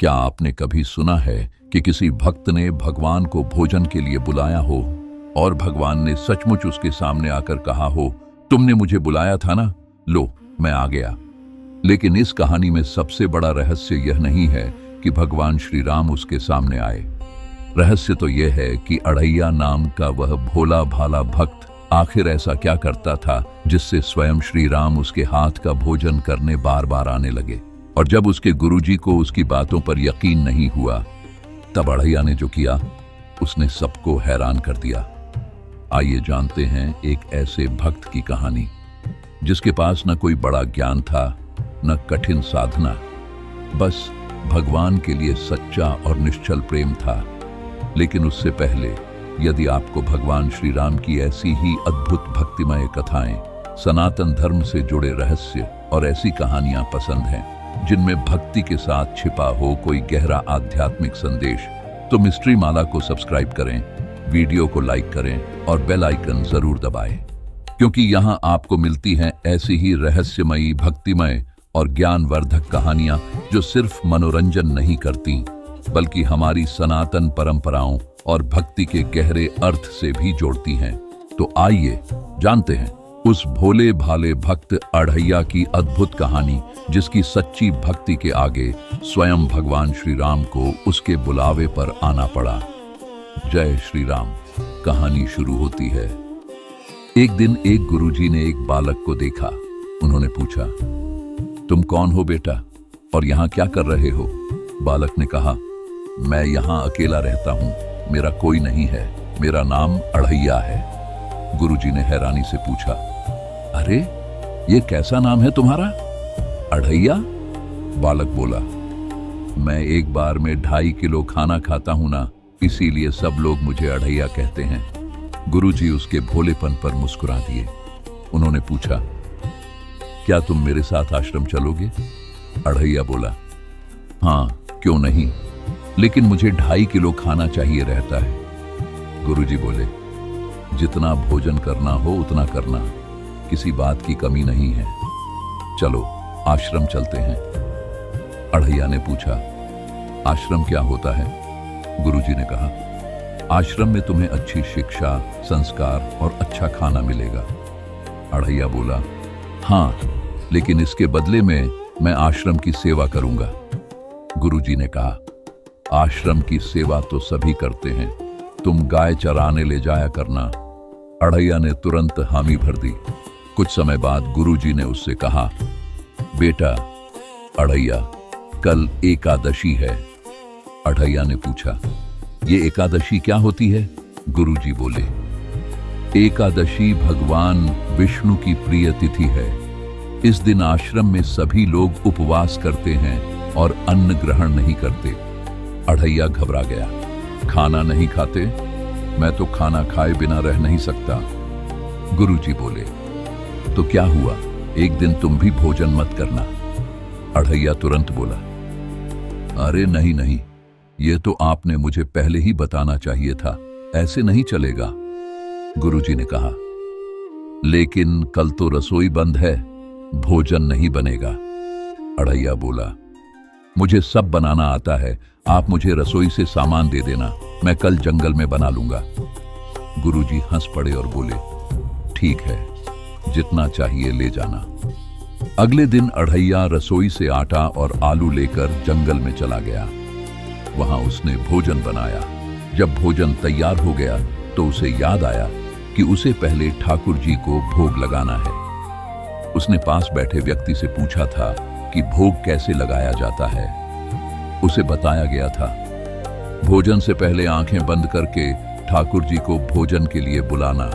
क्या आपने कभी सुना है कि किसी भक्त ने भगवान को भोजन के लिए बुलाया हो और भगवान ने सचमुच उसके सामने आकर कहा हो, तुमने मुझे बुलाया था ना, लो मैं आ गया। लेकिन इस कहानी में सबसे बड़ा रहस्य यह नहीं है कि भगवान श्री राम उसके सामने आए। रहस्य तो यह है कि अढ़ैया नाम का वह भोला भाला भक्त आखिर ऐसा क्या करता था जिससे स्वयं श्री राम उसके हाथ का भोजन करने बार बार आने लगे। और जब उसके गुरुजी को उसकी बातों पर यकीन नहीं हुआ, तब अढ़ैया ने जो किया उसने सबको हैरान कर दिया। आइए जानते हैं एक ऐसे भक्त की कहानी जिसके पास न कोई बड़ा ज्ञान था, न कठिन साधना, बस भगवान के लिए सच्चा और निश्चल प्रेम था। लेकिन उससे पहले, यदि आपको भगवान श्री राम की ऐसी ही अद्भुत भक्तिमय कथाएं, सनातन धर्म से जुड़े रहस्य और ऐसी कहानियां पसंद हैं जिनमें भक्ति के साथ छिपा हो कोई गहरा आध्यात्मिक संदेश, तो मिस्ट्री माला को सब्सक्राइब करें, वीडियो को लाइक करें और बेल आइकन जरूर दबाएं, क्योंकि यहां आपको मिलती हैं ऐसी ही रहस्यमयी, भक्तिमय और ज्ञानवर्धक कहानियां जो सिर्फ मनोरंजन नहीं करती बल्कि हमारी सनातन परंपराओं और भक्ति के गहरे अर्थ से भी जोड़ती हैं। तो आइए जानते हैं उस भोले भाले भक्त अढ़ैया की अद्भुत कहानी, जिसकी सच्ची भक्ति के आगे स्वयं भगवान श्री राम को उसके बुलावे पर आना पड़ा। जय श्री राम। कहानी शुरू होती है। एक दिन एक गुरुजी ने एक बालक को देखा। उन्होंने पूछा, तुम कौन हो बेटा और यहाँ क्या कर रहे हो? बालक ने कहा, मैं यहाँ अकेला रहता हूँ, मेरा कोई नहीं है, मेरा नाम अढ़ैया है। गुरुजी ने हैरानी से पूछा, अरे ये कैसा नाम है तुम्हारा, अढ़ैया? बालक बोला, मैं एक बार में 2.5 किलो खाना खाता हूं ना, इसीलिए सब लोग मुझे अढ़ैया कहते हैं। गुरुजी उसके भोलेपन पर मुस्कुरा दिए। उन्होंने पूछा, क्या तुम मेरे साथ आश्रम चलोगे? अढ़ैया बोला, हाँ क्यों नहीं, लेकिन मुझे 2.5 किलो खाना चाहिए रहता है। गुरुजी बोले, जितना भोजन करना हो उतना करना, किसी बात की कमी नहीं है, चलो आश्रम चलते हैं। अढ़ैया ने पूछा, आश्रम क्या होता है? गुरुजी ने कहा, आश्रम में तुम्हें अच्छी शिक्षा, संस्कार और अच्छा खाना मिलेगा। अढ़ैया बोला, हाँ लेकिन इसके बदले में मैं आश्रम की सेवा करूंगा। गुरुजी ने कहा, आश्रम की सेवा तो सभी करते हैं, तुम गाय चराने ले जाया करना। अढ़ैया ने तुरंत हामी भर दी। कुछ समय बाद गुरुजी ने उससे कहा, बेटा अढ़ैया, कल एकादशी है। अढ़ैया ने पूछा, ये एकादशी क्या होती है? गुरुजी बोले, एकादशी भगवान विष्णु की प्रिय तिथि है। इस दिन आश्रम में सभी लोग उपवास करते हैं और अन्न ग्रहण नहीं करते। अढ़ैया घबरा गया, खाना नहीं खाते? मैं तो खाना खाए बिना रह नहीं सकता। गुरुजी बोले, तो क्या हुआ, एक दिन तुम भी भोजन मत करना। अढ़ैया तुरंत बोला, अरे नहीं नहीं, ये तो आपने मुझे पहले ही बताना चाहिए था, ऐसे नहीं चलेगा। गुरुजी ने कहा, लेकिन कल तो रसोई बंद है, भोजन नहीं बनेगा। अढ़ैया बोला, मुझे सब बनाना आता है, आप मुझे रसोई से सामान दे देना, मैं कल जंगल में बना लूंगा। गुरुजी हंस पड़े और बोले, ठीक है, जितना चाहिए ले जाना। अगले दिन अढ़ैया रसोई से आटा और आलू लेकर जंगल में चला गया। वहां उसने भोजन बनाया। जब भोजन तैयार हो गया तो उसे याद आया कि उसे पहले ठाकुर जी को भोग लगाना है। उसने पास बैठे व्यक्ति से पूछा था कि भोग कैसे लगाया जाता है। उसे बताया गया था, भोजन से पहले आंखें बंद करके ठाकुर जी को भोजन के लिए बुलाना।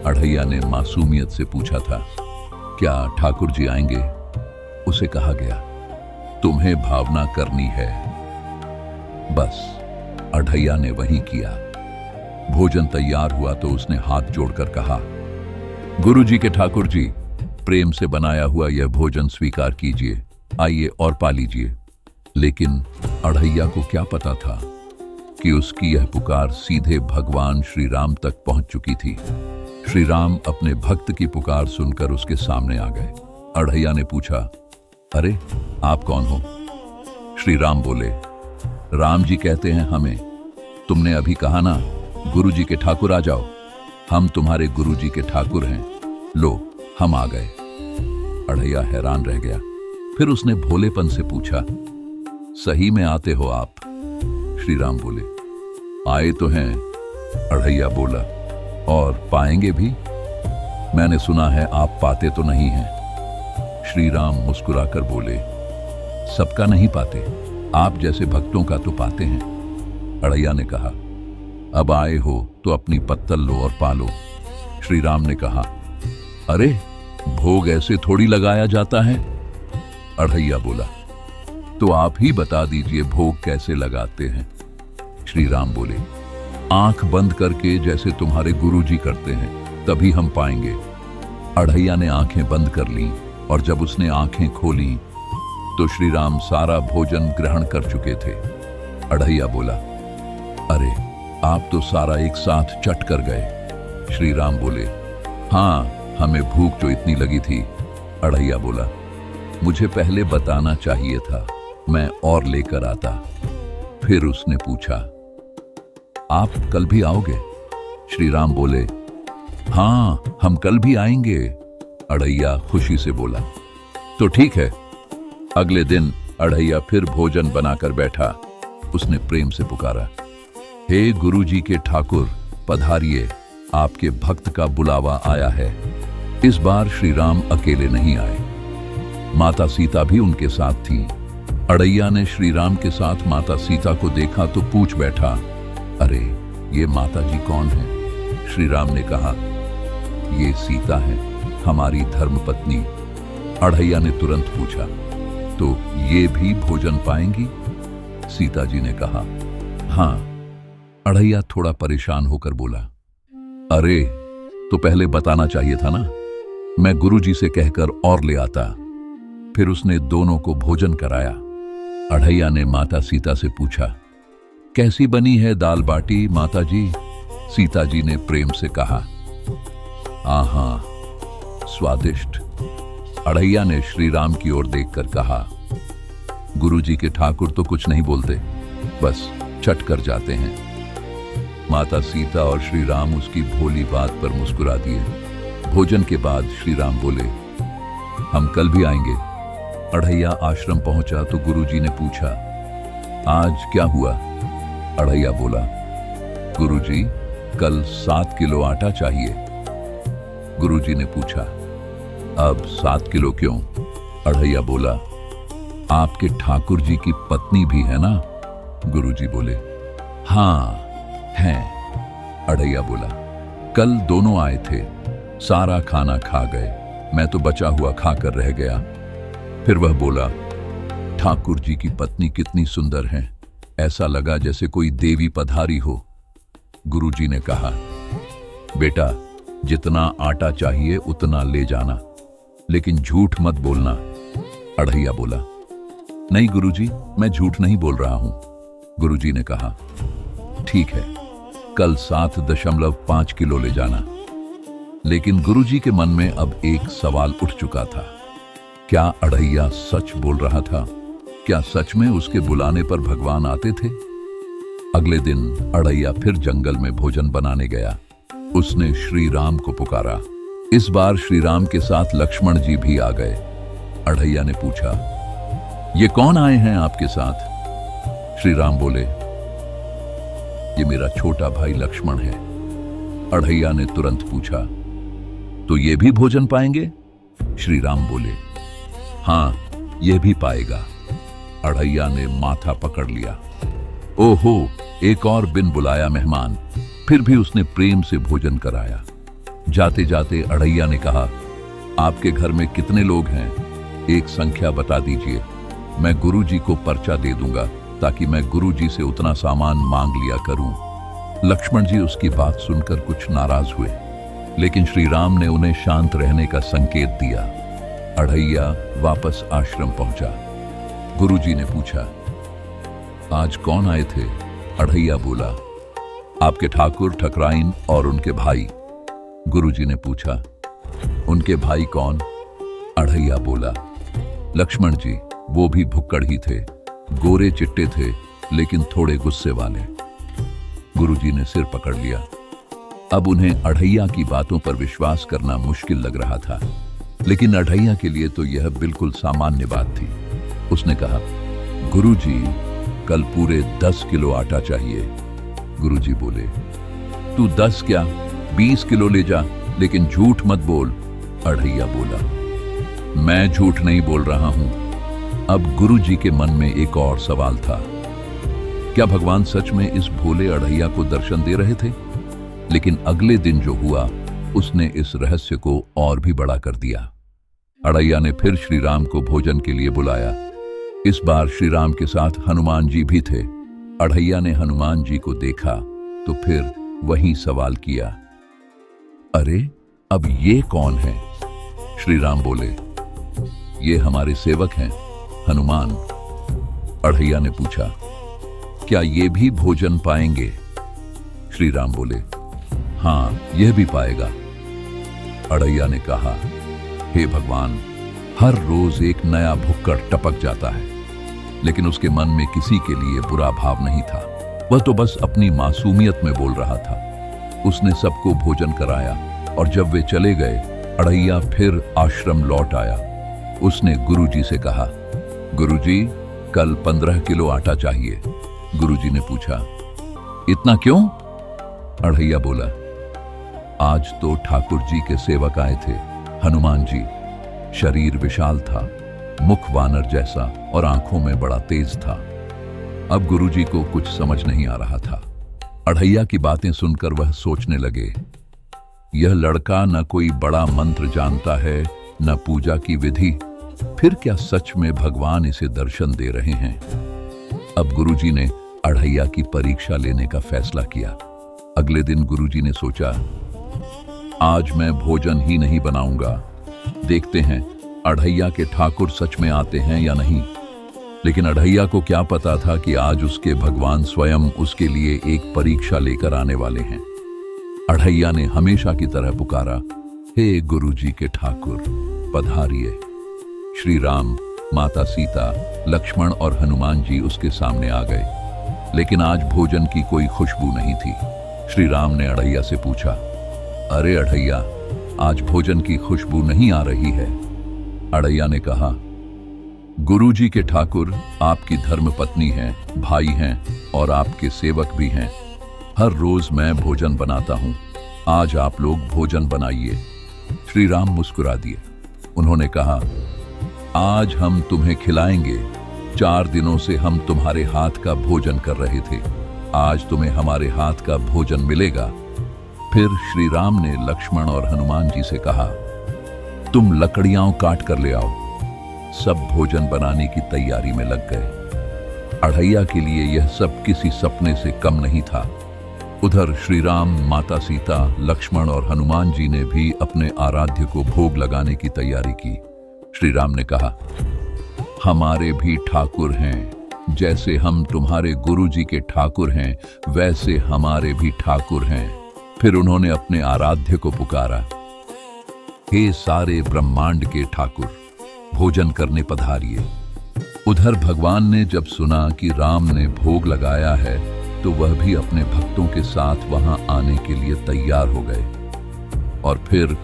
अढ़ैया ने मासूमियत से पूछा था, क्या ठाकुर जी आएंगे? उसे कहा गया, तुम्हें भावना करनी है। बस अढ़ैया ने वही किया। भोजन तैयार हुआ तो उसने हाथ जोड़कर कहा, गुरुजी के ठाकुर जी, प्रेम से बनाया हुआ यह भोजन स्वीकार कीजिए, आइए और पा लीजिए। लेकिन अढ़ैया को क्या पता था कि उसकी यह पुकार सीधे भगवान श्री राम तक पहुंच चुकी थी। श्री राम अपने भक्त की पुकार सुनकर उसके सामने आ गए। अढ़ैया ने पूछा, अरे आप कौन हो? श्री राम बोले, राम जी कहते हैं हमें, तुमने अभी कहा ना गुरुजी के ठाकुर आ जाओ, हम तुम्हारे गुरुजी के ठाकुर हैं, लो हम आ गए। अढ़ैया हैरान रह गया। फिर उसने भोलेपन से पूछा, सही में आते हो आप? श्री राम बोले, आए तो हैं। अढ़ैया बोला, और पाएंगे भी? मैंने सुना है आप पाते तो नहीं हैं। श्री राम मुस्कुराकर बोले, सबका नहीं पाते, आप जैसे भक्तों का तो पाते हैं। अढ़ैया ने कहा, अब आए हो तो अपनी पत्तल लो और पालो। श्री राम ने कहा, अरे भोग ऐसे थोड़ी लगाया जाता है। अढ़ैया बोला, तो आप ही बता दीजिए भोग कैसे लगाते हैं। श्री राम बोले, आंख बंद करके जैसे तुम्हारे गुरुजी करते हैं, तभी हम पाएंगे। अढ़ैया ने आंखें बंद कर ली और जब उसने आंखें खोली तो श्री राम सारा भोजन ग्रहण कर चुके थे। अढ़ैया बोला, अरे आप तो सारा एक साथ चट कर गए। श्री राम बोले, हाँ हमें भूख जो इतनी लगी थी। अढ़ैया बोला, मुझे पहले बताना चाहिए था, मैं और लेकर आता। फिर उसने पूछा, आप कल भी आओगे? श्री राम बोले, हाँ हम कल भी आएंगे। अढ़ैया खुशी से बोला, तो ठीक है। अगले दिन अढ़ैया फिर भोजन बनाकर बैठा। उसने प्रेम से पुकारा, हे गुरुजी के ठाकुर पधारिए, आपके भक्त का बुलावा आया है। इस बार श्री राम अकेले नहीं आए, माता सीता भी उनके साथ थी। अढ़ैया ने श्री राम के साथ माता सीता को देखा तो पूछ बैठा, अरे ये माता जी कौन है? श्री राम ने कहा, ये सीता है, हमारी धर्मपत्नी। अढ़ैया ने तुरंत पूछा, तो ये भी भोजन पाएंगी? सीता जी ने कहा, हाँ। अढ़ैया थोड़ा परेशान होकर बोला, अरे तो पहले बताना चाहिए था ना, मैं गुरुजी से कहकर और ले आता। फिर उसने दोनों को भोजन कराया। अढ़ैया ने माता सीता से पूछा, कैसी बनी है दाल बाटी माता जी? सीता जी ने प्रेम से कहा, हाँ स्वादिष्ट। अढ़ैया ने श्री राम की ओर देखकर कहा, गुरुजी के ठाकुर तो कुछ नहीं बोलते, बस चट कर जाते हैं। माता सीता और श्री राम उसकी भोली बात पर मुस्कुरा दिए। भोजन के बाद श्री राम बोले, हम कल भी आएंगे। अढ़ैया आश्रम पहुंचा तो गुरुजी ने पूछा, आज क्या हुआ? अढ़ैया बोला, गुरुजी कल 7 किलो आटा चाहिए। गुरुजी ने पूछा, अब 7 किलो क्यों? अढ़ैया बोला, आपके ठाकुर जी की पत्नी भी है ना? गुरुजी बोले, हाँ हैं। अढ़ैया बोला, कल दोनों आए थे, सारा खाना खा गए, मैं तो बचा हुआ खाकर रह गया। फिर वह बोला, ठाकुर जी की पत्नी कितनी सुंदर है, ऐसा लगा जैसे कोई देवी पधारी हो। गुरुजी ने कहा, बेटा जितना आटा चाहिए उतना ले जाना, लेकिन झूठ मत बोलना। अढ़ैया बोला, नहीं गुरुजी, मैं झूठ नहीं बोल रहा हूं। गुरुजी ने कहा, ठीक है, कल 7.5 किलो ले जाना। लेकिन गुरुजी के मन में अब एक सवाल उठ चुका था, क्या अढ़ैया सच बोल रहा था? क्या सच में उसके बुलाने पर भगवान आते थे? अगले दिन अढ़ैया फिर जंगल में भोजन बनाने गया। उसने श्री राम को पुकारा। इस बार श्री राम के साथ लक्ष्मण जी भी आ गए। अढ़ैया ने पूछा, ये कौन आए हैं आपके साथ? श्री राम बोले, ये मेरा छोटा भाई लक्ष्मण है। अढ़ैया ने तुरंत पूछा, तो ये भी भोजन पाएंगे? श्री राम बोले, हाँ ये भी पाएगा। अढ़ैया ने माथा पकड़ लिया। ओहो, एक और बिन बुलाया मेहमान। फिर भी उसने प्रेम से भोजन कराया। जाते जाते अढ़ैया ने कहा, आपके घर में कितने लोग हैं? एक संख्या बता दीजिए, मैं गुरुजी को पर्चा दे दूंगा, ताकि मैं गुरुजी से उतना सामान मांग लिया करूं। लक्ष्मण जी उसकी बात सुनकर कुछ नाराज हुए, लेकिन श्री राम ने उन्हें शांत रहने का संकेत दिया। अढ़ैया वापस आश्रम पहुंचा। गुरुजी ने पूछा, आज कौन आए थे? अढ़ैया बोला, आपके ठाकुर ठकराइन और उनके भाई। गुरुजी ने पूछा, उनके भाई कौन? अढ़ैया बोला, लक्ष्मण जी, वो भी भुक्कड़ ही थे, गोरे चिट्टे थे लेकिन थोड़े गुस्से वाले। गुरुजी ने सिर पकड़ लिया। अब उन्हें अढ़ैया की बातों पर विश्वास करना मुश्किल लग रहा था, लेकिन अढ़ैया के लिए तो यह बिल्कुल सामान्य बात थी। उसने कहा, गुरुजी, कल पूरे 10 किलो आटा चाहिए। गुरुजी बोले, तू 10 क्या 20 किलो ले जा, लेकिन झूठ मत बोल। अढ़ैया बोला, मैं झूठ नहीं बोल रहा हूं। अब गुरुजी के मन में एक और सवाल था, क्या भगवान सच में इस भोले अढ़ैया को दर्शन दे रहे थे? लेकिन अगले दिन जो हुआ उसने इस रहस्य को और भी बड़ा कर दिया। अढ़ैया ने फिर श्री राम को भोजन के लिए बुलाया। इस बार श्री राम के साथ हनुमान जी भी थे। अढ़ैया ने हनुमान जी को देखा तो फिर वही सवाल किया, अरे अब ये कौन है? श्री राम बोले, ये हमारे सेवक हैं हनुमान। अढ़ैया ने पूछा, क्या ये भी भोजन पाएंगे? श्री राम बोले, हाँ, यह भी पाएगा। अढ़ैया ने कहा, हे भगवान, हर रोज एक नया भुक्कड़ टपक जाता है, लेकिन उसके मन में किसी के लिए बुरा भाव नहीं था। वह तो बस अपनी मासूमियत में बोल रहा था। उसने सबको भोजन कराया और जब वे चले गए, अढ़ैया फिर आश्रम लौट आया। उसने गुरुजी से कहा, गुरुजी, कल 15 किलो आटा चाहिए। गुरुजी ने पूछा, इतना क्यों? अढ़ैया बोला, आज तो ठाकुर जी के सेवक आए थे, हनुमान जी। शरीर विशाल था, मुख वानर जैसा और आंखों में बड़ा तेज था। अब गुरुजी को कुछ समझ नहीं आ रहा था। अढ़ैया की बातें सुनकर वह सोचने लगे, यह लड़का न कोई बड़ा मंत्र जानता है, न पूजा की विधि, फिर क्या सच में भगवान इसे दर्शन दे रहे हैं? अब गुरुजी ने अढ़ैया की परीक्षा लेने का फैसला किया। अगले दिन गुरुजी ने सोचा, आज मैं भोजन ही नहीं बनाऊंगा, देखते हैं अढ़ैया के ठाकुर सच में आते हैं या नहीं। लेकिन अढ़ैया को क्या पता था कि आज उसके भगवान स्वयं उसके लिए एक परीक्षा लेकर आने वाले हैं। अढ़ैया ने हमेशा की तरह पुकारा, हे गुरुजी के ठाकुर, पधारिए। श्री राम, माता सीता, लक्ष्मण और हनुमान जी उसके सामने आ गए, लेकिन आज भोजन की कोई खुशबू नहीं थी। श्री राम ने अढ़ैया से पूछा, अरे अढ़ैया, आज भोजन की खुशबू नहीं आ रही है। अढ़ैया ने कहा, गुरुजी के ठाकुर आपकी धर्मपत्नी हैं, भाई हैं और आपके सेवक भी हैं। हर रोज मैं भोजन बनाता हूं, आज आप लोग भोजन बनाइए। श्री राम मुस्कुरा दिए। उन्होंने कहा, आज हम तुम्हें खिलाएंगे। 4 दिनों से हम तुम्हारे हाथ का भोजन कर रहे थे, आज तुम्हें हमारे हाथ का भोजन मिलेगा। फिर श्री राम ने लक्ष्मण और हनुमान जी से कहा, तुम लकड़ियां काट कर ले आओ। सब भोजन बनाने की तैयारी में लग गए। अढ़ैया के लिए यह सब किसी सपने से कम नहीं था। उधर श्री राम, माता सीता, लक्ष्मण और हनुमान जी ने भी अपने आराध्य को भोग लगाने की तैयारी की। श्री राम ने कहा, हमारे भी ठाकुर हैं, जैसे हम तुम्हारे गुरुजी के ठाकुर हैं, वैसे हमारे भी ठाकुर हैं। फिर उन्होंने अपने आराध्य को पुकारा, हे सारे ब्रह्मांड के ठाकुर, भोजन करने पधारिए। उधर भगवान ने जब सुना कि राम ने भोग लगाया है, तो वह भी अपने भक्तों के साथ वहां आने के लिए तैयार हो गए। और फिर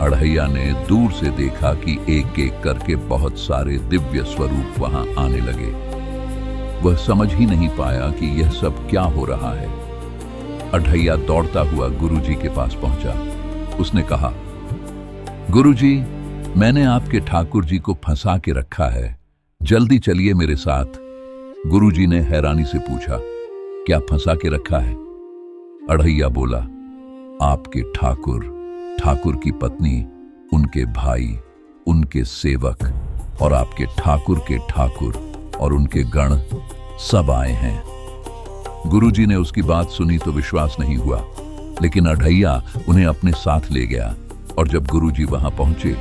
अढ़ैया ने दूर से देखा कि एक एक करके बहुत सारे दिव्य स्वरूप वहां आने लगे। वह समझ ही नहीं पाया कि यह सब क्या हो रहा है। अढ़ैया दौड़ता हुआ गुरुजी के पास पहुंचा। उसने कहा, गुरुजी, मैंने आपके ठाकुर जी को फंसा के रखा है, जल्दी चलिए मेरे साथ। गुरुजी ने हैरानी से पूछा, क्या फंसा के रखा है? अढ़ैया बोला, आपके ठाकुर, ठाकुर की पत्नी, उनके भाई, उनके सेवक और आपके ठाकुर के ठाकुर और उनके गण सब आए हैं। गुरुजी ने उसकी बात सुनी तो विश्वास नहीं हुआ, लेकिन अढ़ैया उन्हें अपने साथ ले गया। और जब गुरुजी वहां पहुंचे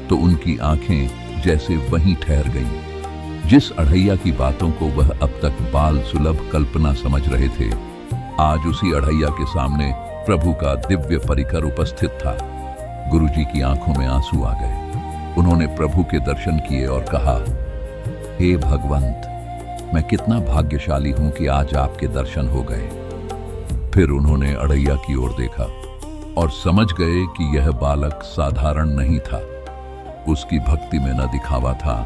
तो उनकी आंखें जैसे वहीं ठहर गईं। जिस अढ़ैया की बातों को वह अब तक बाल सुलभ कल्पना समझ रहे थे, आज उसी अढ़ैया के सामने प्रभु का दिव्य परिकर उपस्थित था। गुरुजी की आंखों में आंसू आ गए। उन्होंने प्रभु के दर्शन किए और कहा, हे भगवंत, मैं कितना भाग्यशाली हूं कि आज आपके दर्शन हो गए। फिर उन्होंने अड़ैया की ओर देखा और समझ गए कि यह बालक साधारण नहीं था। उसकी भक्ति में न दिखावा था,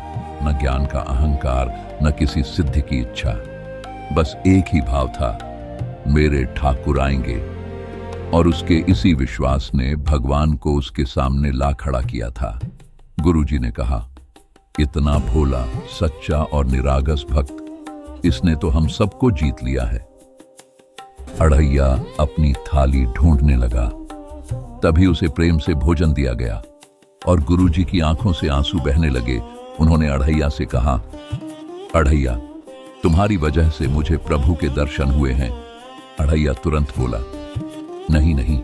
न ज्ञान का अहंकार, न किसी सिद्धि की इच्छा। बस एक ही भाव था, मेरे ठाकुर आएंगे। और उसके इसी विश्वास ने भगवान को उसके सामने ला खड़ा किया था। गुरुजी ने कहा, इतना भोला, सच्चा और निरागस भक्त, इसने तो हम सबको जीत लिया है। अड़ैया अपनी थाली ढूंढने लगा। तभी उसे प्रेम से भोजन दिया गया और गुरुजी की आंखों से आंसू बहने लगे। उन्होंने अड़ैया से कहा, अड़ैया, तुम्हारी वजह से मुझे प्रभु के दर्शन हुए हैं। अड़ैया तुरंत बोला, नहीं नहीं,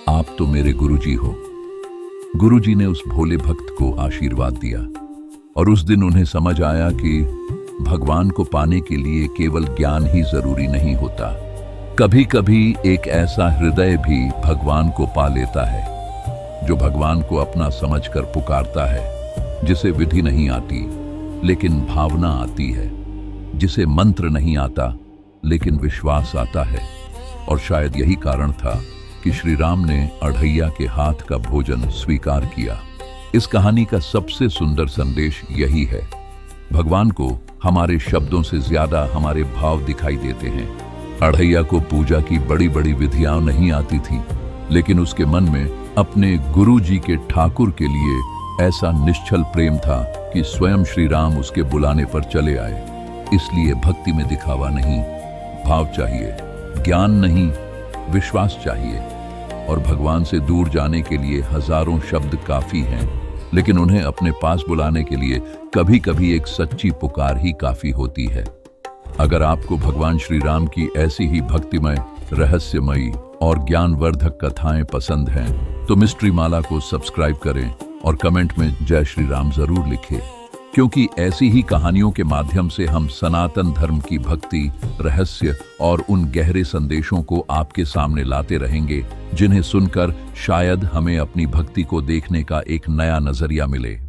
आप तो मेरे गुरुजी हो। गुरुजी ने उस भोले भक्त को आशीर्वाद दिया और उस दिन उन्हें समझ आया कि भगवान को पाने के लिए केवल ज्ञान ही जरूरी नहीं होता। कभी कभी एक ऐसा हृदय भी भगवान को पा लेता है जो भगवान को अपना समझकर पुकारता है, जिसे विधि नहीं आती लेकिन भावना आती है, जिसे मंत्र नहीं आता लेकिन विश्वास आता है। और शायद यही कारण था कि श्री राम ने अड़ैया के हाथ का भोजन स्वीकार किया। इस कहानी का सबसे सुंदर संदेश यही है, भगवान को हमारे शब्दों से ज्यादा हमारे भाव दिखाई देते हैं। अड़ैया को पूजा की बड़ी बड़ी विधियां नहीं आती थी, लेकिन उसके मन में अपने गुरु जी के ठाकुर के लिए ऐसा निश्चल प्रेम था कि स्वयं श्री राम उसके बुलाने पर चले आए। इसलिए भक्ति में दिखावा नहीं, भाव चाहिए, ज्ञान नहीं, विश्वास चाहिए। और भगवान से दूर जाने के लिए हजारों शब्द काफी हैं, लेकिन उन्हें अपने पास बुलाने के लिए कभी कभी एक सच्ची पुकार ही काफी होती है। अगर आपको भगवान श्री राम की ऐसी ही भक्तिमय, रहस्यमयी और ज्ञानवर्धक कथाएं पसंद हैं, तो मिस्ट्री माला को सब्सक्राइब करें और कमेंट में जय श्री राम जरूर लिखें, क्योंकि ऐसी ही कहानियों के माध्यम से हम सनातन धर्म की भक्ति, रहस्य और उन गहरे संदेशों को आपके सामने लाते रहेंगे, जिन्हें सुनकर शायद हमें अपनी भक्ति को देखने का एक नया नजरिया मिले।